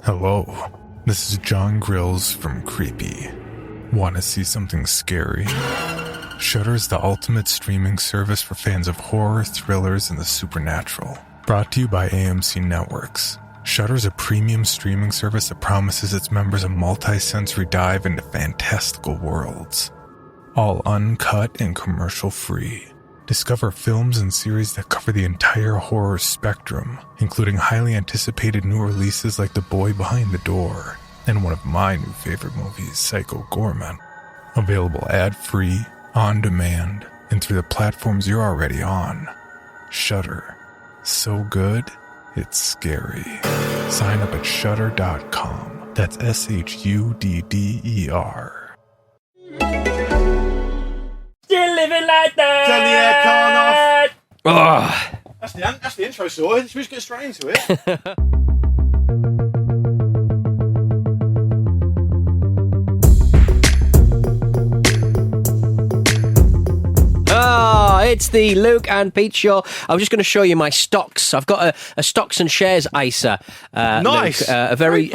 Hello, this is John Grills from Creepy. Want to see something scary? Shudder is the ultimate streaming service for fans of horror, thrillers, and the supernatural. Brought to you by AMC Networks. Shudder is a premium streaming service that promises its members a multi-sensory dive into fantastical worlds. All uncut and commercial-free. Discover films and series that cover the entire horror spectrum, including highly anticipated new releases like The Boy Behind the Door, and one of my new favorite movies, Psycho Gorman. Available ad-free, on demand, and through the platforms you're already on. Shudder. So good, it's scary. Sign up at shudder.com. That's SHUDDER. Still living like that. Turn the aircon off. Oh. That's the intro sorted. Should we just get straight into it? It's the Luke and Pete show. I'm just going to show you my stocks. I've got a stocks and shares ISA. Nice. Luke,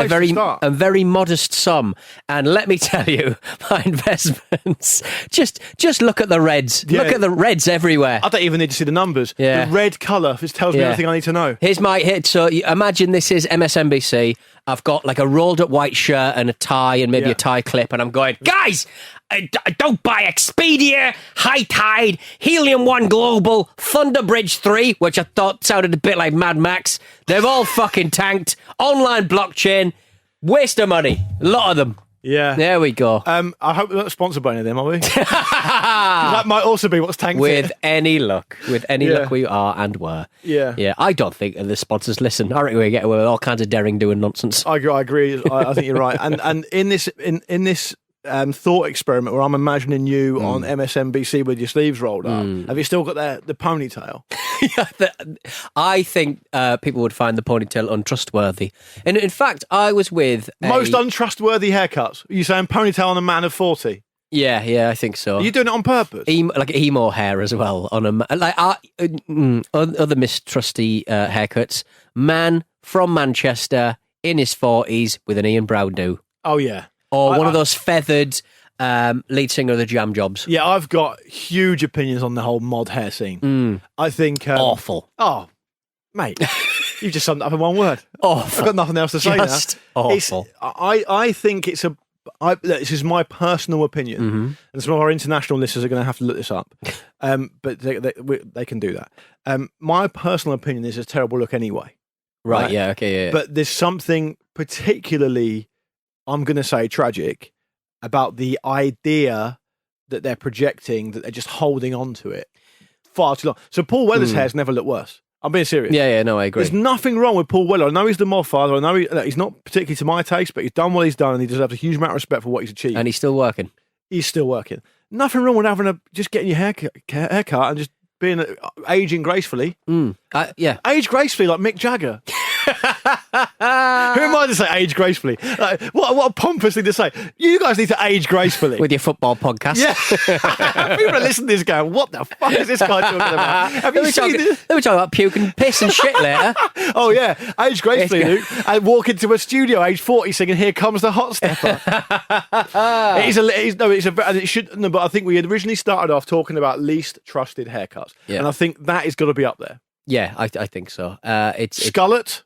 a very modest sum. And let me tell you, my investments. Just look at the reds. Yeah. Look at the reds everywhere. I don't even need to see the numbers. Yeah. The red colour just tells me everything I need to know. Here's my hit. So you imagine this is MSNBC. I've got like a rolled up white shirt and a tie and maybe a tie clip, and I'm going, guys, I don't buy Expedia, High Tide, Helium 1 Global, Thunder Bridge 3, which I thought sounded a bit like Mad Max. They've all fucking tanked. Online blockchain, waste of money. A lot of them. Yeah. There we go. I hope we're not sponsored by any of them, are we? That might also be what's tanked With it. any luck, we are and were. Yeah. Yeah, I don't think the sponsors listen. I reckon we get away with all kinds of daring doing nonsense. I agree. I think you're right. And in this thought experiment where I'm imagining you on MSNBC with your sleeves rolled up, have you still got the ponytail? I think people would find the ponytail untrustworthy. And in fact, I was with Most untrustworthy haircuts. Are you saying ponytail on a man of 40? Yeah, I think so. Are you doing it on purpose? Like emo hair as well on a like other mistrusty haircuts. Man from Manchester in his 40s with an Ian Brown do. Oh yeah. Or one of those feathered lead singer of the Jam Jobs. Yeah, I've got huge opinions on the whole mod hair scene. I think... awful. Oh, mate, you just summed it up in one word. Awful. I've got nothing else to say Just now. awful. I think it's a... this is my personal opinion, and some of our international listeners are going to have to look this up, but they can do that. My personal opinion is a terrible look anyway. Right, yeah, okay, yeah. But there's something particularly... I'm going to say tragic about the idea that they're projecting, that they're just holding on to it far too long. So Paul Weller's hair's never looked worse. I'm being serious. Yeah, no, I agree. There's nothing wrong with Paul Weller. I know he's the mod father. I know he's not particularly to my taste, but he's done what he's done, and he deserves a huge amount of respect for what he's achieved. And he's still working. He's still working. Nothing wrong with just getting your haircut and just being aging gracefully. Yeah. Age gracefully like Mick Jagger. Who am I to say age gracefully? Like, what a pompous thing to say. You guys need to age gracefully. With your football podcast. Yeah. People are listening to this going, what the fuck is this guy talking about? Have you seen this? Let me talk about puke and piss and shit later. Oh, yeah. Age gracefully, Luke. And walk into a studio age 40 singing Here Comes the Hot Stepper. But I think we had originally started off talking about least trusted haircuts. Yeah. And I think that is got to be up there. Yeah, I think so. Skullet?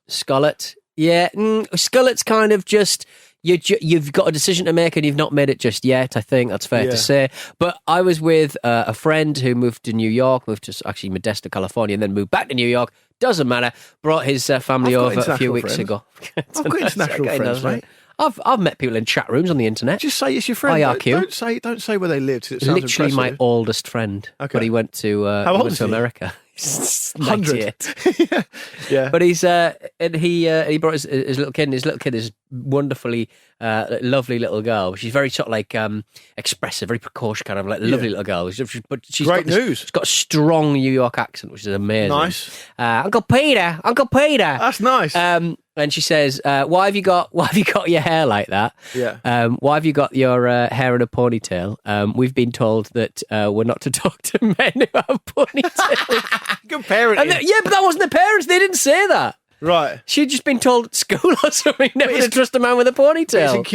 Yeah, Skullet's kind of just... You've got a decision to make and you've not made it just yet, I think. That's fair to say. But I was with a friend who moved to New York, moved to actually Modesto, California, and then moved back to New York. Doesn't matter. Brought his family over a few weeks ago. I've got international friends, mate. I've met people in chat rooms on the internet. Just say it's your friend. IRQ. Don't say where they lived. It sounds literally impressive. My oldest friend. Okay. But he went to America. 100. yeah. But he's and he brought his little kid. And his little kid is wonderfully lovely little girl. She's very sort of like expressive, very precocious kind of like lovely little girl. But she's great news. She's got a strong New York accent, which is amazing. Nice. Uncle Peter. That's nice. And she says, why have you got your hair like that? Yeah. Why have you got your hair in a ponytail? We've been told that we're not to talk to men who have ponytails. Good parenting. But that wasn't the parents. They didn't say that. Right. She'd just been told at school or something never to trust a man with a ponytail.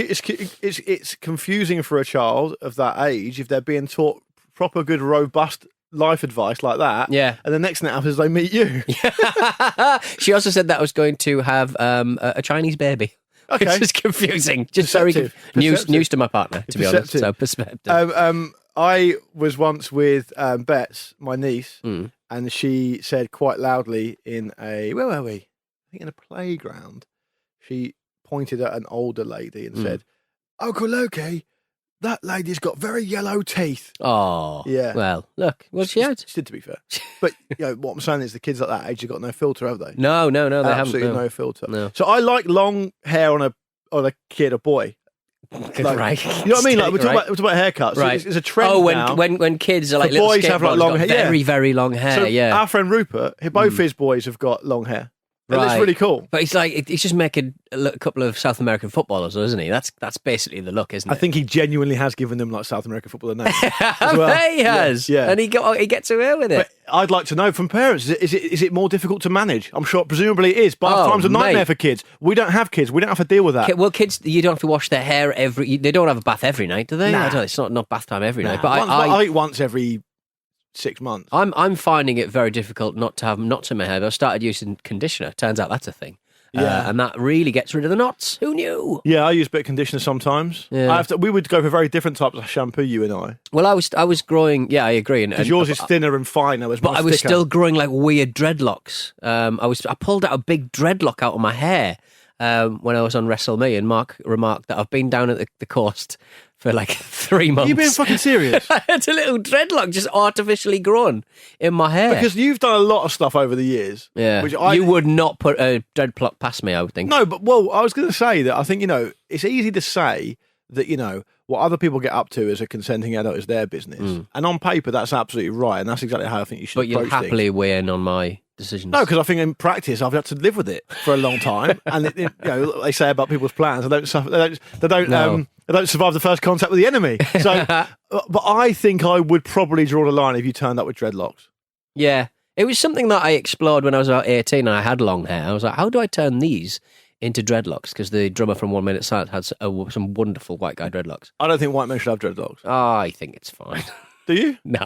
It's confusing for a child of that age if they're being taught proper, good, robust life advice like that. Yeah. And the next thing that happens is they meet you. She also said that I was going to have a Chinese baby. Okay. It's just confusing. Just Perceptive. very Perceptive. news to my partner, to be honest. Perceptive. So perspective. I was once with Bets, my niece, and she said quite loudly in where were we? I think in a playground. She pointed at an older lady and said, "Uncle Loki, that lady's got very yellow teeth." Oh, Yeah. Well, look, she had. She did, to be fair. But what I'm saying is the kids at that age have got no filter, have they? No, they haven't. Absolutely no filter. No. So I like long hair on a kid, a boy. Right. You know what I mean? Like we're talking about haircuts. Right. It's a trend now. when kids are like For little boys have, like, skateboarders, long got hair, yeah. very, very long hair. So yeah. our friend Rupert, both his boys have got long hair. It looks Right. really cool. But he's just making a couple of South American footballers, isn't he? That's basically the look, isn't it? I think he genuinely has given them like South American footballer names. He has. Yeah. And he gets away with it. But I'd like to know from parents, is it more difficult to manage? I'm sure, presumably it is. Bath time's a nightmare mate. for kids. We don't have kids. We don't have to deal with that. Well, kids, you don't have to wash their hair they don't have a bath every night, do they? Nah. I don't, it's not bath time every night. Nah. But I think once every 6 months. I'm finding it very difficult not to have knots in my hair. But I started using conditioner. Turns out that's a thing. Yeah. And that really gets rid of the knots. Who knew? Yeah, I use a bit of conditioner sometimes. Yeah. We would go for very different types of shampoo, you and I. Well, I was growing. Yeah, I agree. Because yours is thinner and finer. But I was still growing like weird dreadlocks. I pulled out a big dreadlock out of my hair when I was on WrestleMe, and Mark remarked that I've been down at the coast for like 3 months. Are you being fucking serious? I had a little dreadlock just artificially grown in my hair. Because you've done a lot of stuff over the years. Yeah, Which you would not put a dreadlock past me, I would think. No, but I was going to say that I think, it's easy to say that, what other people get up to as a consenting adult is their business. And on paper, that's absolutely right. And that's exactly how I think you should But you'll approach happily things. weigh in on my decisions. No, because I think in practice, I've had to live with it for a long time. And, they say about people's plans, they don't survive the first contact with the enemy. So, but I think I would probably draw the line if you turned up with dreadlocks. Yeah. It was something that I explored when I was about 18 and I had long hair. I was like, how do I turn these into dreadlocks? Because the drummer from 1 Minute Silence had some wonderful white guy dreadlocks. I don't think white men should have dreadlocks. I think it's fine. Do you? No.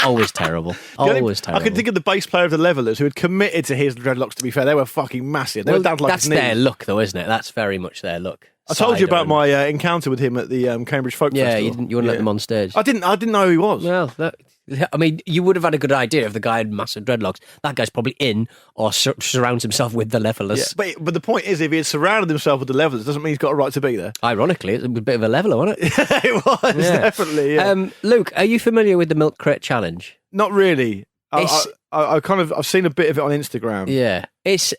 Always terrible. Always terrible. I can think of the bass player of the Levellers who had committed to his dreadlocks, to be fair. They were fucking massive. They were down to like that's his knees. their look, though, isn't it? That's very much their look. I told you about my encounter with him at the Cambridge Folk Yeah, Festival. you wouldn't let them on stage. I didn't know who he was. Well, I mean, you would have had a good idea if the guy had massive dreadlocks. That guy's probably in or surrounds himself with the Levellers. Yeah, but the point is, if he had surrounded himself with the Levellers, it doesn't mean he's got a right to be there. Ironically, it's a bit of a leveller, wasn't it? It was, definitely, yeah. Luke, are you familiar with the Milk Crate Challenge? Not really. I've seen a bit of it on Instagram. Yeah. It's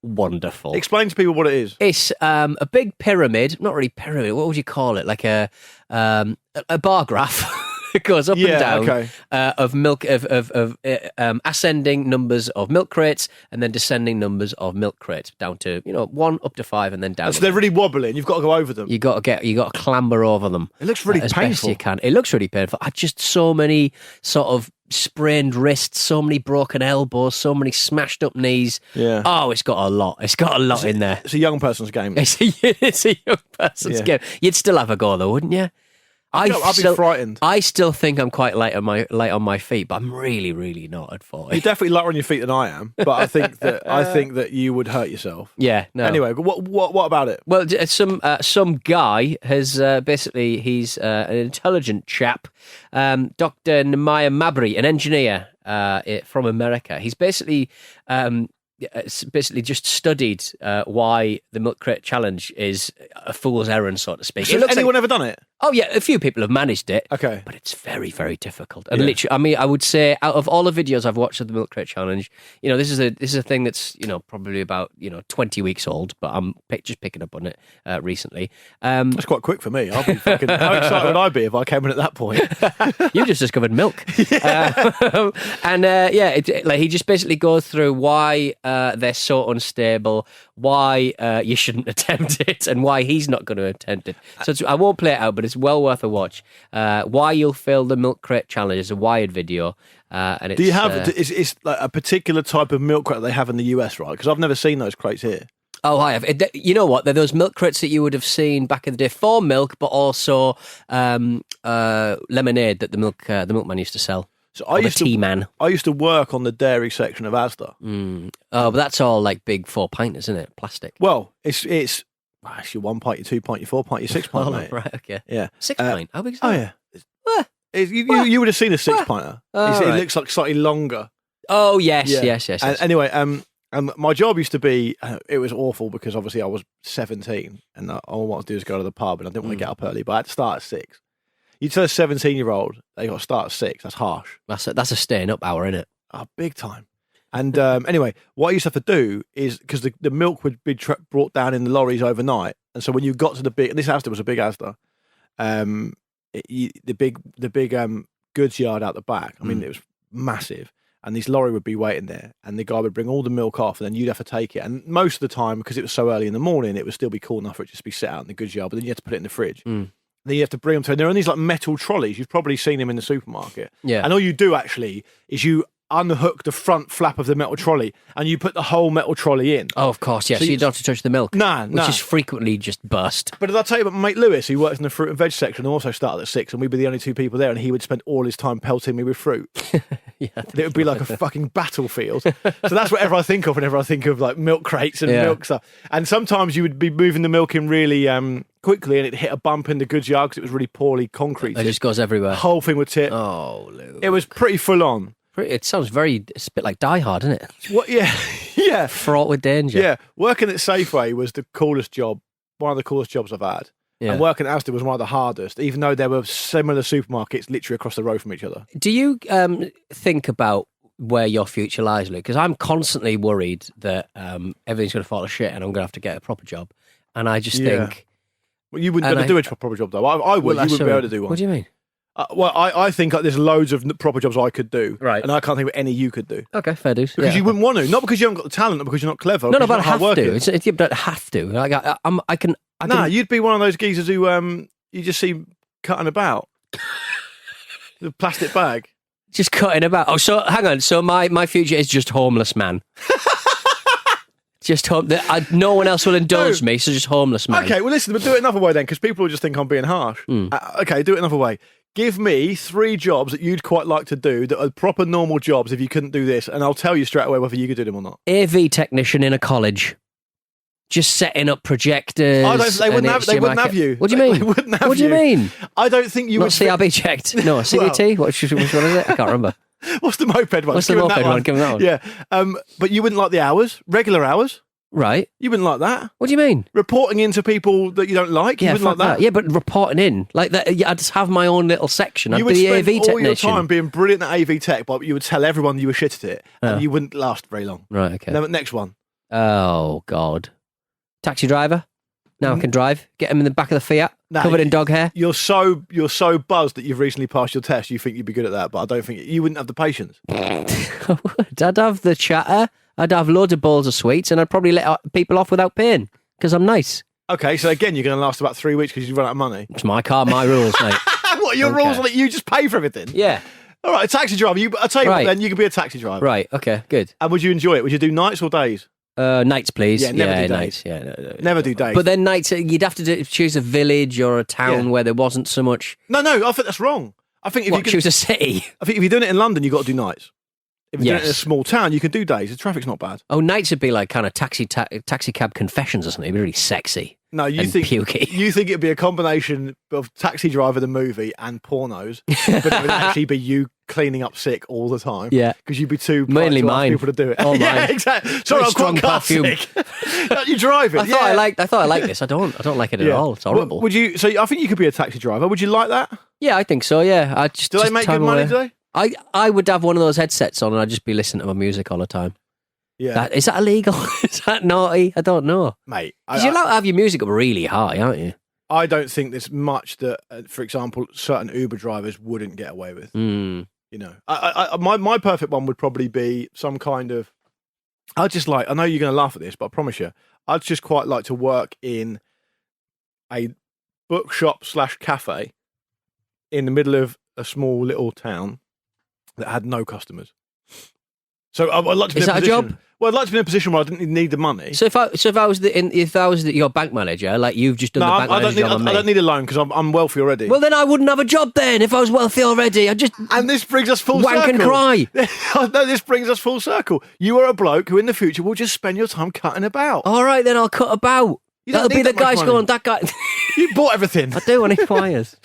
wonderful. Explain to people what it is. It's a big pyramid, not really pyramid, what would you call it? Like a bar graph. It goes up and down of milk of ascending numbers of milk crates and then descending numbers of milk crates down to 1 up to 5 and then down. So they're really wobbly and you've got to go over them. You got to clamber over them. It looks really as painful. best you can. It looks really painful. Just so many sort of sprained wrists, so many broken elbows, so many smashed up knees. Yeah. Oh, it's got a lot. It's got a lot in there. It's a young person's game. It's a young person's game. You'd still have a go though, wouldn't you? I'd be frightened. I still think I'm quite light on my feet, but I'm really, really not at 40. You're definitely lighter on your feet than I am, but I think that you would hurt yourself. Yeah. No. Anyway, what about it? Well, some guy has he's an intelligent chap, Dr. Nehemiah Mabry, an engineer from America. He's basically just studied why the Milk Crate Challenge is a fool's errand, so to speak. So has anyone ever done it? Oh, yeah, a few people have managed it. Okay. But it's very, very difficult. And literally, I mean, I would say out of all the videos I've watched of the Milk Crate Challenge, this is a thing that's, probably about, 20 weeks old, but I'm just picking up on it recently. That's quite quick for me. I'll be fucking, how excited would I be if I came in at that point? You just discovered milk. He just basically goes through why they're so unstable, why you shouldn't attempt it, and why he's not going to attempt it. So I won't play it out, but It's well worth a watch. Why You'll Fail the Milk Crate Challenge is a Wired video. And it's, Do you have, is like a particular type of milk crate they have in the US, right? Because I've never seen those crates here. Oh, I have. You know what? They're those milk crates that you would have seen back in the day for milk, but also lemonade that the milkman used to sell. So I used to work on the dairy section of Asda. Oh, but that's all like big 4-pinters, isn't it? Plastic. Well, it's your 1 pint, your 2 pint, your 4 pint, your 6 pint, mate. Right, okay. Yeah. 6 pint? How big is that? Oh, yeah. You would have seen a 6-pinter. It looks like slightly longer. Oh, yes. Anyway, my job used to be, it was awful because obviously I was 17 and all I wanted to do is go to the pub and I didn't want to get up early, but I had to start at 6. You tell a 17-year-old they got to start at 6. That's harsh. That's a staying up hour, isn't it? Oh, big time. And anyway, what I used to have to do is, because the milk would be brought down in the lorries overnight, and so when you got to the big, and this Asda was a big Asda, the big goods yard out the back, I mean, it was massive, and this lorry would be waiting there, and the guy would bring all the milk off, and then you'd have to take it. And most of the time, because it was so early in the morning, it would still be cool enough for it just to be set out in the goods yard, but then you had to put it in the fridge. Then you have to bring them to, and they're on these like metal trolleys. You've probably seen them in the supermarket. Yeah. And all you do actually is you unhook the front flap of the metal trolley and you put the whole metal trolley in. Oh, of course, yes. So you don't have to touch the milk. Which is frequently just burst. But did I tell you about my mate Lewis, who works in the fruit and veg section, and also started at 6, and we'd be the only 2 people there, and he would spend all his time pelting me with fruit. Yeah, it would be like a fucking battlefield. So that's whatever I think of whenever I think of like milk crates and milk stuff. And sometimes you would be moving the milk in really quickly, and it hit a bump in the goods yard because it was really poorly concrete. It just goes everywhere. The whole thing would tip. Oh, Luke. It was pretty full on. It sounds it's a bit like Die Hard, isn't it? What? Yeah. Fraught with danger. Yeah. Working at Safeway was the coolest job, one of the coolest jobs I've had. Yeah. And working at Asda was one of the hardest, even though there were similar supermarkets literally across the road from each other. Do you think about where your future lies, Luke? Because I'm constantly worried that everything's going to fall to shit and I'm going to have to get a proper job. And I just think... Well, you wouldn't be able to do a proper job, though. I would. You wouldn't be able to do one. What do you mean? I think there's loads of proper jobs I could do, right? And I can't think of any you could do. Okay, fair dues. Because you wouldn't want to, not because you haven't got the talent, not because you're not clever. No, but I have to. You don't have to. Like I can. You'd be one of those geezers who you just see cutting about the plastic bag, just cutting about. Oh, so hang on. So my future is just homeless man. Just hope that no one else will indulge me, so just homeless man. Okay, well listen, we'll do it another way then, because people will just think I'm being harsh. Okay, do it another way. Give me 3 jobs that you'd quite like to do that are proper normal jobs if you couldn't do this, and I'll tell you straight away whether you could do them or not. AV technician in a college. Just setting up projectors. They wouldn't have you. What do you mean? They wouldn't have what do you mean? I don't think you not would. CRB checked. No, CBT? which one is it? I can't remember. What's the moped one? What's the moped one? Give me that one. Yeah. But you wouldn't like the hours, regular hours. Right. You wouldn't like that. What do you mean? Reporting into people that you don't like? You wouldn't like that? Yeah, but reporting in. Like that, I'd just have my own little section. I'd be the AV technician. You would spend all your time being brilliant at AV tech, but you would tell everyone you were shit at it, and you wouldn't last very long. Right, okay. Next one. Oh, God. Taxi driver. Now I can drive. Get him in the back of the Fiat, covered in dog hair. You're so buzzed that you've recently passed your test, you think you'd be good at that, but I don't think... You wouldn't have the patience. I'd have the chatter. I'd have loads of bowls of sweets, and I'd probably let people off without paying because I'm nice. Okay, so again, you're going to last about 3 weeks because you run out of money. It's my car, my rules, mate. What, your rules are that you just pay for everything? Yeah. All right, a taxi driver. I'll tell you what, then you can be a taxi driver. Right, okay, good. And would you enjoy it? Would you do nights or days? Nights, please. Yeah, never do days. Nights. Yeah, no. Never do days. But then nights, you'd have to choose a village or a town where there wasn't so much. No, I think that's wrong. I think if you choose a city. I think if you're doing it in London, you've got to do nights. If you're doing it in a small town, you can do days. The traffic's not bad. Oh, nights would be like kind of taxi cab confessions or something. It'd be really sexy. No, you think pukey. You think it'd be a combination of Taxi Driver the movie and pornos, but it would actually be you cleaning up sick all the time. Yeah, because you'd be too mainly mine people to do it. Oh, yeah, mine. Exactly. Sorry, I'm quite car sick. You drive it. I thought I liked this. I don't like it at all. It's horrible. Would you? So I think you could be a taxi driver. Would you like that? Yeah, I think so. Yeah, do they make good money? Do they? I would have one of those headsets on and I'd just be listening to my music all the time. Yeah. Is that illegal? Is that naughty? I don't know. Mate. Because you're allowed to have your music up really high, aren't you? I don't think there's much that, for example, certain Uber drivers wouldn't get away with. Mm. You know, my perfect one would probably be some kind of... I know you're going to laugh at this, but I promise you, I'd just quite like to work in a bookshop / cafe in the middle of a small little town that had no customers. So I'd like to be Is in a that a position, job? Well, I'd like to be in a position where I didn't need the money. So if I was your bank manager, like you've just done No, the bank I don't manager need. job on me. I don't need a loan because I'm wealthy already. Well, then I wouldn't have a job. Then if I was wealthy already, I'd just and this brings us full wank circle. and cry. No, this brings us full circle. You are a bloke who, in the future, will just spend your time cutting about. All right, then I'll cut about. You don't That'll be need the that much guys money. going. That guy. You bought everything. I do. I need wires.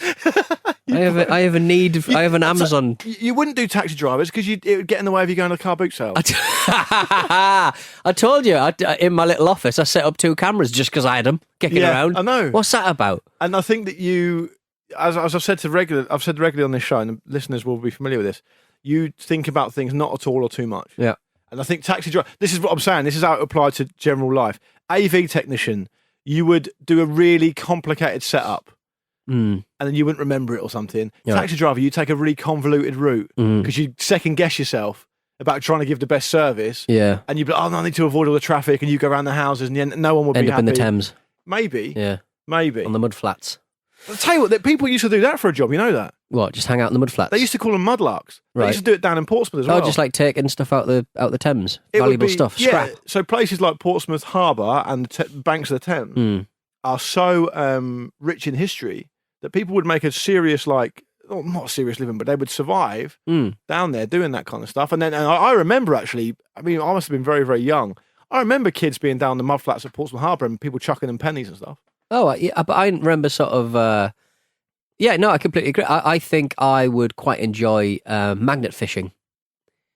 I have a need. I have an Amazon. You wouldn't do taxi drivers because it would get in the way of you going to a car boot sale. I told you in my little office I set up 2 cameras just because I had them kicking around. I know. What's that about? And I think that you, as I've said regularly on this show, and the listeners will be familiar with this, you think about things not at all or too much. Yeah. And I think taxi driver, this is what I'm saying, this is how it applied to general life. AV technician, you would do a really complicated setup and then you wouldn't remember it or something. Yeah. Taxi driver, you take a really convoluted route because you second guess yourself about trying to give the best service. Yeah. And you'd be like, oh, no, I need to avoid all the traffic, and you go around the houses and no one would End be up happy. in the Thames. Maybe. Yeah. Maybe. On the mud flats. I'll tell you what, that people used to do that for a job, you know that? What? Just hang out in the mud flats. They used to call them mudlarks. They Right. used to do it down in Portsmouth as well. Oh, just like taking stuff out the Thames. It would Valuable be- stuff. Yeah, Scrap. so places like Portsmouth Harbour and the banks of the Thames are so rich in history that people would make a serious, like, well, not a serious living, but they would survive down there doing that kind of stuff. And then I remember actually, I mean, I must have been very, very young. I remember kids being down the mud flats at Portsmouth Harbour and people chucking them pennies and stuff. Oh, yeah, but I remember sort of. Yeah, no, I completely agree. I think I would quite enjoy magnet fishing.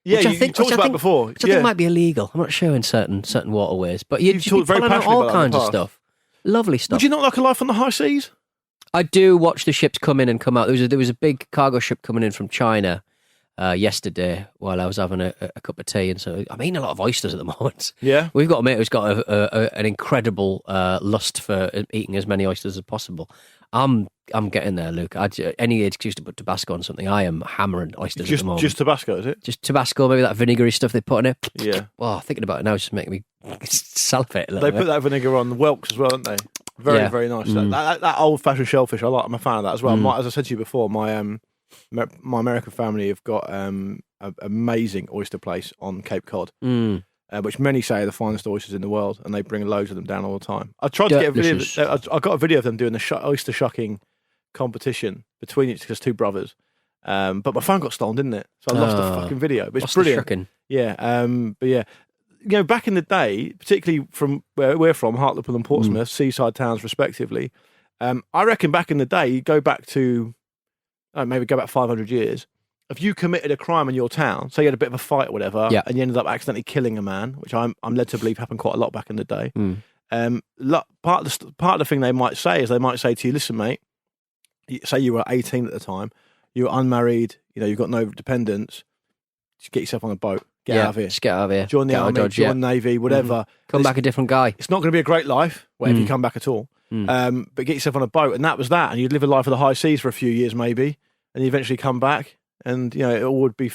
Yeah, Which I you think- talked which I about think- before. Which I yeah. think might be illegal. I'm not sure in certain waterways, but you'd You've just be talked very pulling out passionately all about that in the kinds of past. stuff. Lovely stuff. Would you not like a life on the high seas? I do watch the ships come in and come out. There was a big cargo ship coming in from China yesterday while I was having a cup of tea, and so I'm eating a lot of oysters at the moment. Yeah. We've got a mate who's got an incredible lust for eating as many oysters as possible. I'm getting there, Luke. Any excuse to put Tabasco on something, I am hammering oysters at the moment. Just Tabasco, is it? Just Tabasco, maybe that vinegary stuff they put in it. Yeah. Oh, thinking about it now is just making me salivate a little They bit. put that vinegar on the whelks as well, don't they? Very, Yeah. very nice. That old-fashioned shellfish, I'm a fan of that as well. As I said to you before, my American family have got an amazing oyster place on Cape Cod, which many say are the finest oysters in the world, and they bring loads of them down all the time. I tried to get a video. Delicious. I got a video of them doing the oyster shucking competition between each because 2 brothers. But my phone got stolen, didn't it? So I lost the fucking video. But it's What's the brilliant. shucking? Yeah. But yeah. You know, back in the day, particularly from where we're from, Hartlepool and Portsmouth, seaside towns respectively, I reckon back in the day, you go back to, maybe go back 500 years, if you committed a crime in your town, say you had a bit of a fight or whatever, Yeah. and you ended up accidentally killing a man, which I'm led to believe happened quite a lot back in the day, part of the thing they might say is they might say to you, listen, mate, say you were 18 at the time, you were unmarried, you've got no dependents, just get yourself on a boat. Get out of here. Just get out of here. Join the Get out of army, Dodge, join the Navy, whatever. Come back a different guy. It's not going to be a great life, if you come back at all. But get yourself on a boat, and that was that. And you'd live a life of the high seas for a few years, maybe, and you eventually come back, and it all would be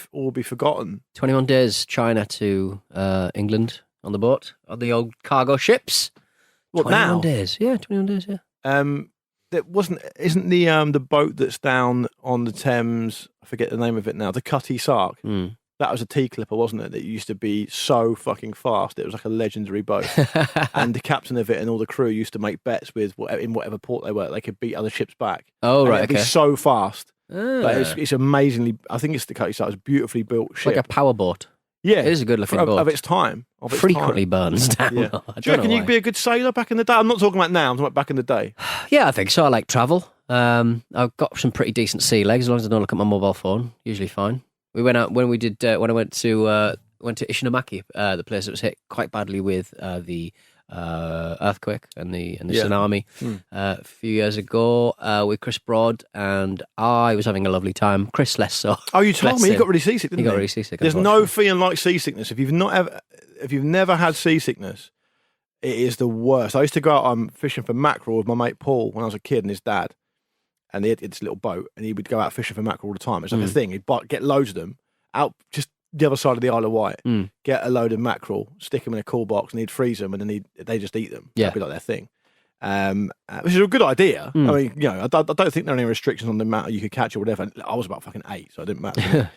forgotten. 21 days China to England on the boat, on the old cargo ships. What 21 now? days. Yeah, 21 days, yeah. Isn't the boat that's down on the Thames? I forget the name of it now. The Cutty Sark. That was a T-clipper, wasn't it? That used to be so fucking fast. It was like a legendary boat. And the captain of it and all the crew used to make bets with in whatever port they were. They could beat other ships back. Oh, And right, it'd be okay. so fast. But Ah. it's amazingly. I think it's the Cutty Sark. It's a beautifully built It's ship. like a power boat. Yeah, It is a good looking of boat. its time. Of its Frequently time. burns down. Yeah. though. I Do you don't reckon know you could be a good sailor back in the day? I'm not talking about now. I'm talking about back in the day. Yeah, I think so. I like travel. I've got some pretty decent sea legs as long as I don't look at my mobile phone. Usually fine. We went out when I went to Ishinomaki, the place that was hit quite badly with the earthquake and the tsunami a few years ago with Chris Broad, and I was having a lovely time. Chris less so. Oh, you told Bless me he him. got really seasick, didn't He he? got really seasick. There's no unfortunately. feeling like seasickness. If you've never had seasickness, it is the worst. I used to go out fishing for mackerel with my mate Paul when I was a kid and his dad, and he had this little boat, and he would go out fishing for mackerel all the time. It's like a thing. He'd get loads of them out just the other side of the Isle of Wight, get a load of mackerel, stick them in a cool box, and he'd freeze them, and then they just eat them. Yeah. That'd be like their thing. Which is a good idea. I mean, I don't think there are any restrictions on the amount you could catch or whatever. I was about fucking 8, so it didn't matter.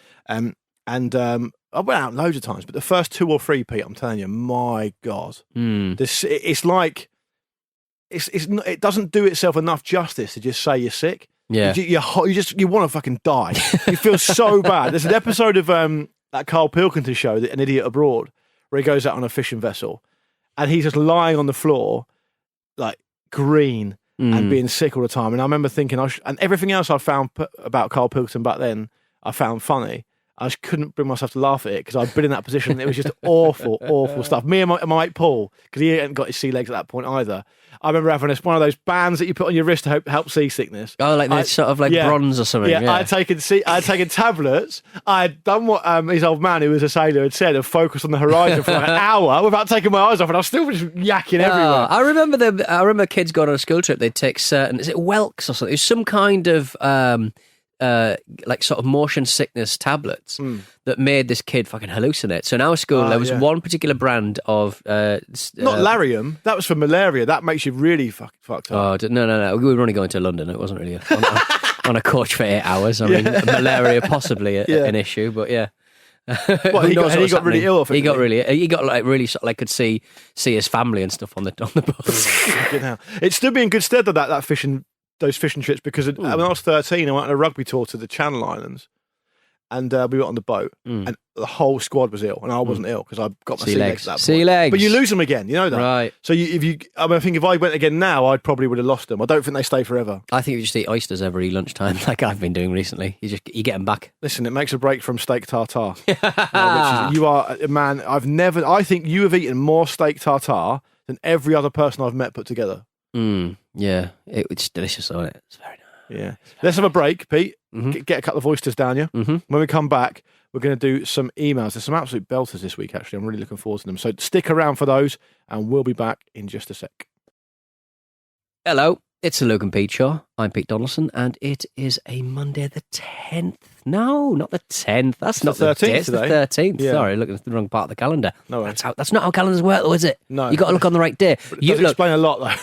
I went out loads of times, but the first 2 or 3, Pete, I'm telling you, my God, it's like it doesn't do itself enough justice to just say you're sick. Yeah, you want to fucking die. You feel so bad. There's an episode of that Carl Pilkington show, An Idiot Abroad, where he goes out on a fishing vessel, and he's just lying on the floor, like green and being sick all the time. And I remember thinking, and everything else I found about Carl Pilkington back then, I found funny. I just couldn't bring myself to laugh at it because I'd been in that position and it was just awful stuff. Me and my mate Paul, because he hadn't got his sea legs at that point either. I remember having one of those bands that you put on your wrist to help seasickness. Oh, like the sort of like bronze or something. Yeah, I'd taken tablets. I'd done what his old man, who was a sailor, had said, and focused on the horizon for like an hour without taking my eyes off, and I was still just yakking everywhere. I remember kids going on a school trip. They'd take certain, is it Welks or something? It was some kind of like sort of motion sickness tablets that made this kid fucking hallucinate. So in our school, there was one particular brand of not Larium. That was for malaria. That makes you really fucked up. Oh no! We were only going to London. It wasn't really on a coach for 8 hours. I mean, malaria possibly an issue, but yeah. Well, he got really ill off it. He got really sort of like could see his family and stuff on the bus. It stood me in good stead that fishing. Those fishing trips, because when I was 13, I went on a rugby tour to the Channel Islands, and we went on the boat, and the whole squad was ill, and I wasn't ill because I got my sea legs at that point. Sea legs, but you lose them again, you know that, right? So I think if I went again now, I probably would have lost them. I don't think they stay forever. I think you just eat oysters every lunchtime, like I've been doing recently. You get them back. Listen, it makes a break from steak tartare. You are a man. I think you have eaten more steak tartare than every other person I've met put together. Yeah, it's delicious, isn't it? It's very nice. Yeah. Let's have a break, Pete. Get a couple of oysters down you. When we come back, we're going to do some emails. There's some absolute belters this week, actually. I'm really looking forward to them. So stick around for those, and we'll be back in just a sec. Hello, it's the Luke and Pete Show. I'm Pete Donaldson, and it is a Monday the 10th. No, not the 10th. That's not the 13th today. It's the 13th. Yeah. Sorry, looking at the wrong part of the calendar. No, that's not how calendars work, though, is it? No. You got to look on the right day. But it does explain a lot, though.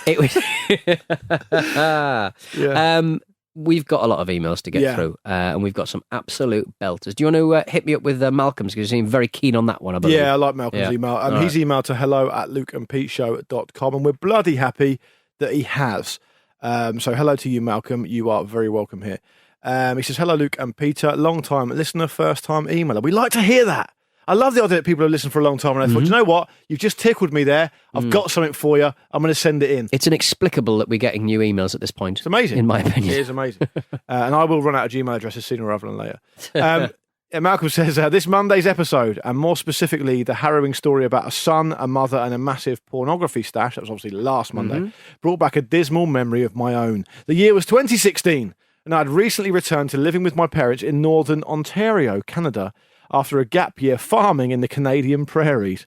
We've got a lot of emails to get through, and we've got some absolute belters. Do you want to hit me up with Malcolm's, because you seem very keen on that one, I believe. Yeah, I like Malcolm's email. He's emailed to hello@lukeandpeteshow.com, and we're bloody happy that he has. So hello to you, Malcolm. You are very welcome here. He says, hello, Luke and Peter. Long time listener, first time emailer. We like to hear that. I love the idea that people have listened for a long time, and I thought, you know what? You've just tickled me there. I've got something for you. I'm going to send it in. It's inexplicable that we're getting new emails at this point. It's amazing. In my opinion. It is amazing. And I will run out of Gmail addresses sooner rather than later. Malcolm says, this Monday's episode, and more specifically the harrowing story about a son, a mother, and a massive pornography stash, that was obviously last Monday, brought back a dismal memory of my own. The year was 2016, and I'd recently returned to living with my parents in northern Ontario, Canada, after a gap year farming in the Canadian prairies.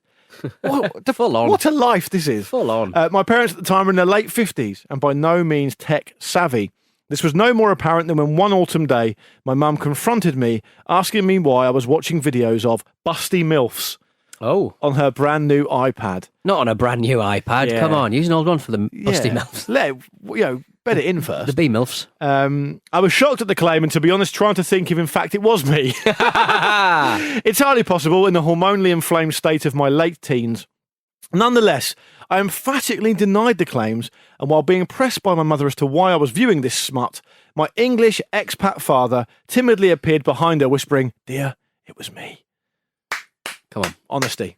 Full on. What a life this is. Full on. My parents at the time were in their late 50s and by no means tech savvy. This was no more apparent than when one autumn day, my mum confronted me, asking me why I was watching videos of busty MILFs on her brand new iPad. Not on a brand new iPad. Yeah. Come on, use an old one for the busty MILFs. Bet it in first. The B-MILFs. I was shocked at the claim and, to be honest, trying to think if in fact it was me. It's hardly possible in the hormonally inflamed state of my late teens. Nonetheless, I emphatically denied the claims, and while being pressed by my mother as to why I was viewing this smut, my English expat father timidly appeared behind her, whispering, "Dear, it was me." Come on. Honesty.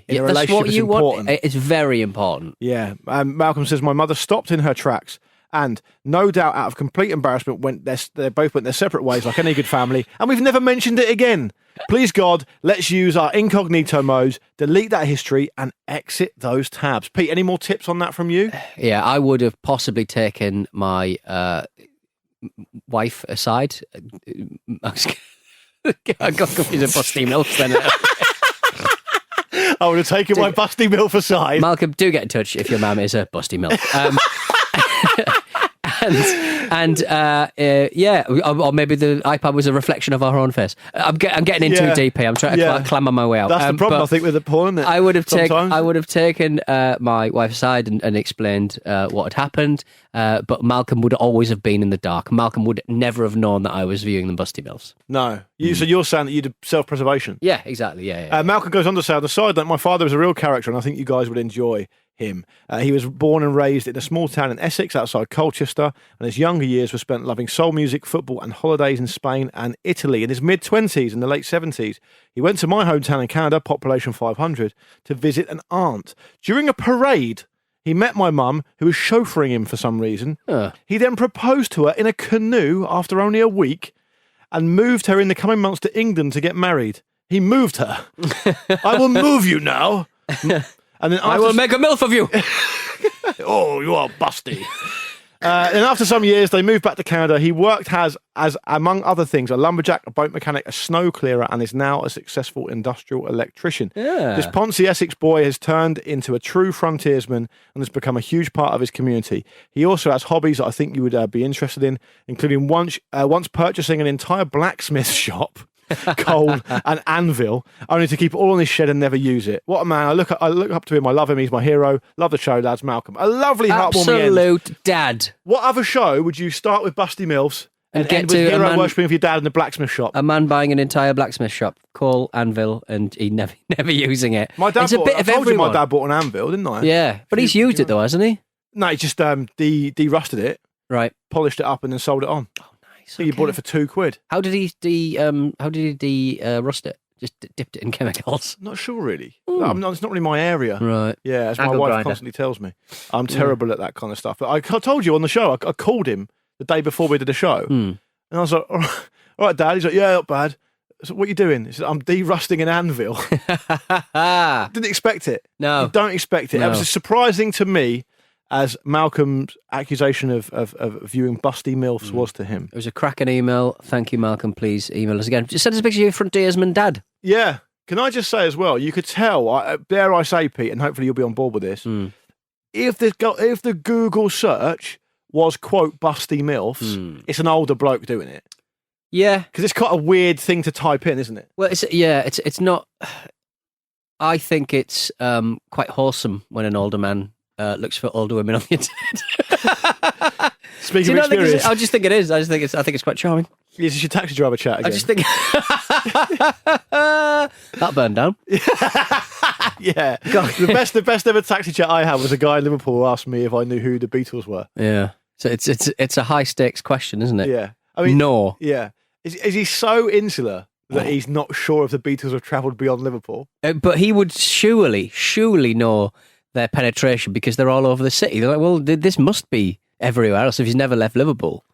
In a relationship is important. It's very important. Yeah. Malcolm says, my mother stopped in her tracks and, no doubt out of complete embarrassment, they both went their separate ways like any good family, and we've never mentioned it again. Please, God, let's use our incognito modes, delete that history, and exit those tabs. Pete, any more tips on that from you? Yeah, I would have possibly taken my wife aside. I got confused with busty MILF then. I would have taken my busty MILF aside. Malcolm, do get in touch if your mum is a busty MILF. And And or maybe the iPad was a reflection of our own face. I'm getting in too deep here. I'm trying to clamber my way out. That's the problem, I think, with the porn, isn't it? I would have taken my wife aside and explained what had happened, but Malcolm would always have been in the dark. Malcolm would never have known that I was viewing the Busty Milfs. No. So you're saying that you did self-preservation? Yeah, exactly. Yeah. Malcolm goes on to say on the side that my father was a real character, and I think you guys would enjoy him. He was born and raised in a small town in Essex outside Colchester, and his younger years were spent loving soul music, football and holidays in Spain and Italy. In his mid-20s and the late 70s, he went to my hometown in Canada, population 500, to visit an aunt. During a parade, he met my mum, who was chauffeuring him for some reason. He then proposed to her in a canoe after only a week and moved her in the coming months to England to get married. He moved her. I will move you now. And then I will make a MILF of you. Oh, you are busty. And after some years, they moved back to Canada. He worked as among other things, a lumberjack, a boat mechanic, a snow clearer, and is now a successful industrial electrician. Yeah. This Ponce Essex boy has turned into a true frontiersman and has become a huge part of his community. He also has hobbies that I think you would be interested in, including once purchasing an entire blacksmith shop, coal and anvil, only to keep it all in his shed and never use it. What a man. I look up to him. I love him. He's my hero. Love the show, lads. Malcolm. A lovely, heartwarming end. Absolute dad. What other show would you start with Busty Milfs and get end with to hero worshipping of your dad in the blacksmith shop? A man buying an entire blacksmith shop, coal, anvil, and he never using it. My dad I told you my dad bought an anvil, didn't I? Yeah, but he's used it though, hasn't he? No, he just de-rusted it, right, polished it up, and then sold it on. Oh, nice. So you bought it for £2. How did he rust it? Just dipped it in chemicals. Not sure, really. It's not really my area. Right. Yeah, as my wife constantly tells me. I'm terrible at that kind of stuff. But I told you on the show, I called him the day before we did the show, and I was like, all right, Dad. He's like, yeah, not bad. So what are you doing? He said, I'm de-rusting an anvil. Didn't expect it. No. You don't expect it. No. It was surprising to me as Malcolm's accusation of viewing busty MILFs was to him. It was a cracking email. Thank you, Malcolm. Please email us again. Just send us a picture of your frontiersman dad. Yeah. Can I just say as well, you could tell, dare I say, Pete, and hopefully you'll be on board with this, if the Google search was, quote, busty MILFs, it's an older bloke doing it. Yeah. Because it's quite a weird thing to type in, isn't it? Well, it's not... I think it's quite wholesome when an older man looks for older women on the internet. Speaking of experience, I just think it is. I think it's quite charming. Is this your taxi driver chat again? I just think that burned down. Yeah, the best ever taxi chat I had was a guy in Liverpool who asked me if I knew who the Beatles were. Yeah, so it's a high stakes question, isn't it? Yeah, I mean, no. Yeah, is he so insular that he's not sure if the Beatles have travelled beyond Liverpool? But he would surely know their penetration because they're all over the city. They're like, well, this must be everywhere else if he's never left Liverpool.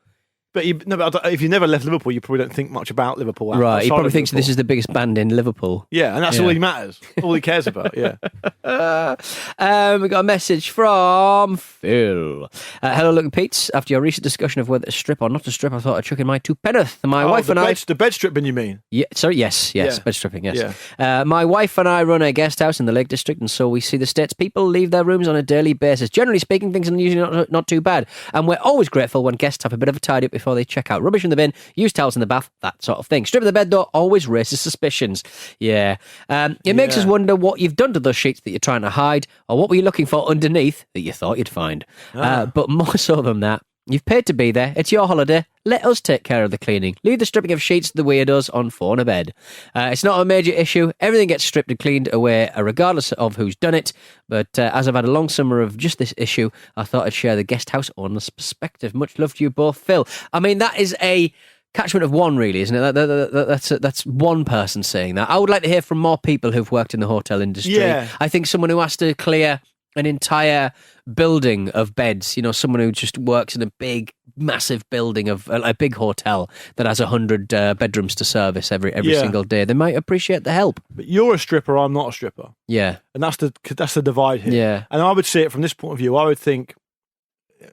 But if you never left Liverpool, you probably don't think much about Liverpool. Right, he probably thinks this is the biggest band in Liverpool. Yeah, and that's all he matters. All he cares about, yeah. We got a message from Phil. Hello, Luke and Pete's. After your recent discussion of whether to strip or not to strip, I thought I'd chuck in my two penneth. My wife and I... The bed stripping, you mean? Yeah, sorry, yes, Yeah. bed stripping, yes. Yeah. My wife and I run a guest house in the Lake District, and so we see the States people leave their rooms on a daily basis. Generally speaking, things are usually not too bad, and we're always grateful when guests have a bit of a tidy up before they check out. Rubbish in the bin, use towels in the bath, that sort of thing. Stripping the bed, though, always raises suspicions. Yeah. It makes us wonder what you've done to those sheets that you're trying to hide, or what were you looking for underneath that you thought you'd find. But more so than that, you've paid to be there. It's your holiday. Let us take care of the cleaning. Leave the stripping of sheets to the weirdos on phone a bed. It's not a major issue. Everything gets stripped and cleaned away, regardless of who's done it. But as I've had a long summer of just this issue, I thought I'd share the guest house owner's perspective. Much love to you both, Phil. I mean, that is a catchment of one, really, isn't it? That's one person saying that. I would like to hear from more people who've worked in the hotel industry. Yeah. I think someone who has to clear an entire building of beds, someone who just works in a big, massive building of a big hotel that has 100 bedrooms to service every single day. They might appreciate the help. But you're a stripper, I'm not a stripper. Yeah. And that's the divide here. Yeah. And I would see it from this point of view. I would think,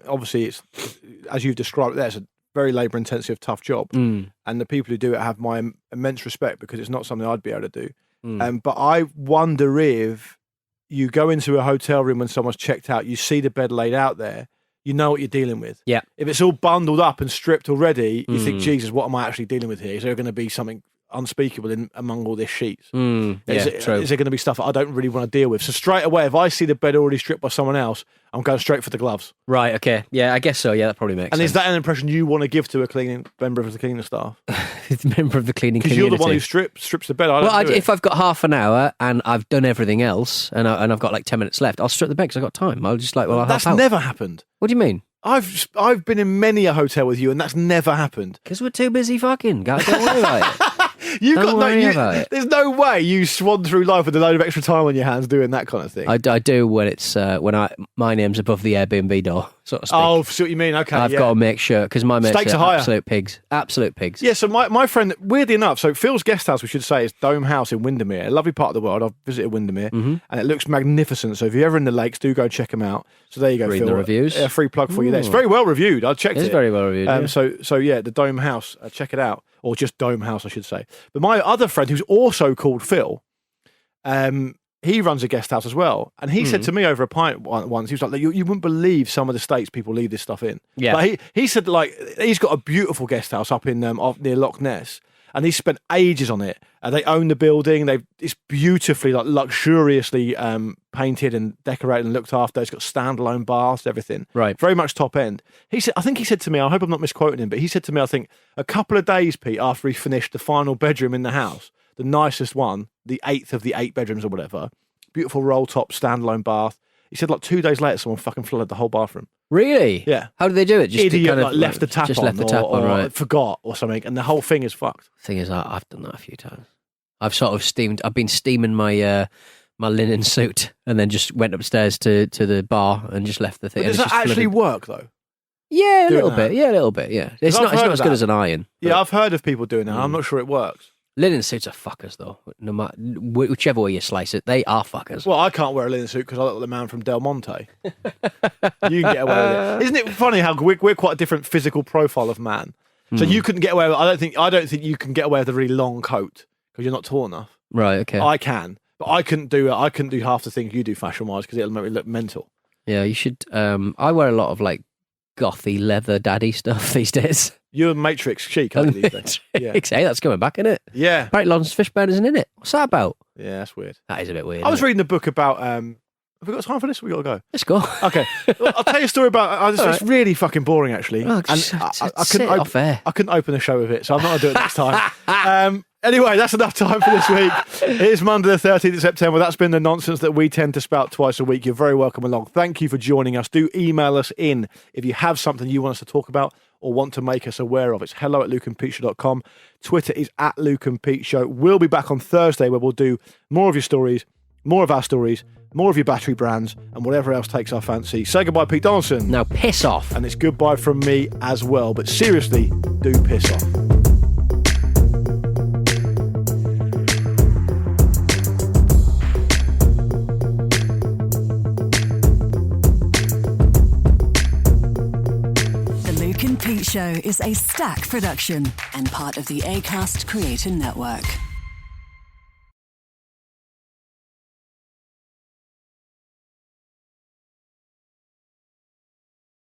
obviously, it's, as you've described it there, it's a very labour-intensive, tough job. And the people who do it have my immense respect because it's not something I'd be able to do. But I wonder if you go into a hotel room when someone's checked out, you see the bed laid out there, you know what you're dealing with. Yeah. If it's all bundled up and stripped already, you think, Jesus, what am I actually dealing with here? Is there going to be something unspeakable among all this sheets? True. Is there going to be stuff that I don't really want to deal with? So straight away, if I see the bed already stripped by someone else, I'm going straight for the gloves. Right, okay. Yeah, I guess so. Yeah, that probably makes sense. And is that an impression you want to give to a member of the cleaning staff? Member of the cleaning community. Because you're the one who strips the bed. If I've got half an hour and I've done everything else and I've got like 10 minutes left, I'll strip the bed because I've got time. I'll just I'll that's help out. never happened. What do you mean? I've been in many a hotel with you, and that's never happened. Because we're too busy fucking. Guys, don't worry about it. There's no way you swan through life with a load of extra time on your hands doing that kind of thing. I do when it's my name's above the Airbnb door, so to speak. Oh, see what you mean. Okay, I've got to make sure because my mates Stakes are higher. absolute pigs. Yeah, so my friend, weirdly enough, so Phil's guest house, we should say, is Dome House in Windermere, a lovely part of the world. I've visited Windermere, and it looks magnificent. So if you're ever in the lakes, do go and check them out. So there you go, Read Phil. the reviews. A free plug for you there. It's very well reviewed. I checked it. It's very well reviewed. Yeah. So yeah, the Dome House, check it out, or just Dome House, I should say. But my other friend, who's also called Phil, he runs a guest house as well, and he said to me over a pint once, he was like, "You wouldn't believe some of the states people leave this stuff in." Yeah, like he said he's got a beautiful guest house up in near Loch Ness. And he spent ages on it. They own the building. It's beautifully, luxuriously painted and decorated and looked after. It's got standalone baths, everything. Right. Very much top end. I think he said to me, I hope I'm not misquoting him, but he said to me, I think, a couple of days, Pete, after he finished the final bedroom in the house, the nicest one, the 8th of the 8 bedrooms or whatever, beautiful roll top, standalone bath. He said 2 days later, someone fucking flooded the whole bathroom. Really? Yeah. How did they do it? Just Idiot left the tap on, or right. forgot or something, and the whole thing is fucked. Thing is, I've done that a few times. I've been steaming my my linen suit and then just went upstairs to the bar and just left the thing. But does that actually work though? Yeah, a little bit. Yeah. It's not as good as an iron. Yeah, I've heard of people doing that. I'm not sure it works. Linen suits are fuckers, though. No matter whichever way you slice it, they are fuckers. Well, I can't wear a linen suit because I look like the man from Del Monte. You can get away with it. Isn't it funny how we're quite a different physical profile of man? So you couldn't get away with. I don't think you can get away with a really long coat because you're not tall enough. Right. Okay. I can, but I couldn't do it. I couldn't do half the things you do fashion wise because it'll make me look mental. Yeah, you should. I wear a lot of gothy leather daddy stuff these days. You're Matrix chic, aren't you, these days? Yeah. Hey, that's coming back, isn't it? Yeah. Apparently Lawrence Fishburne isn't in it. What's that about? Yeah, that's weird. That is a bit weird. I was reading a book about. Have we got time for this? We got to go. Let's go. Okay, well, I'll tell you a story about. It's really fucking boring, actually. Oh, I couldn't off air. I couldn't open the show with it, so I'm not going to do it next time. Anyway, that's enough time for this week. It is Monday the 13th of September. That's been the nonsense that we tend to spout twice a week. You're very welcome along. Thank you for joining us. Do email us in if you have something you want us to talk about or want to make us aware of. It's hello@lukeandpeteshow.com. Twitter is @LukeandPeteShow. We'll be back on Thursday where we'll do more of your stories, more of our stories, more of your battery brands, and whatever else takes our fancy. Say goodbye, Pete Donaldson. Now piss off. And it's goodbye from me as well. But seriously, do piss off. Luke and Pete Show is a Stack production and part of the Acast Creator Network.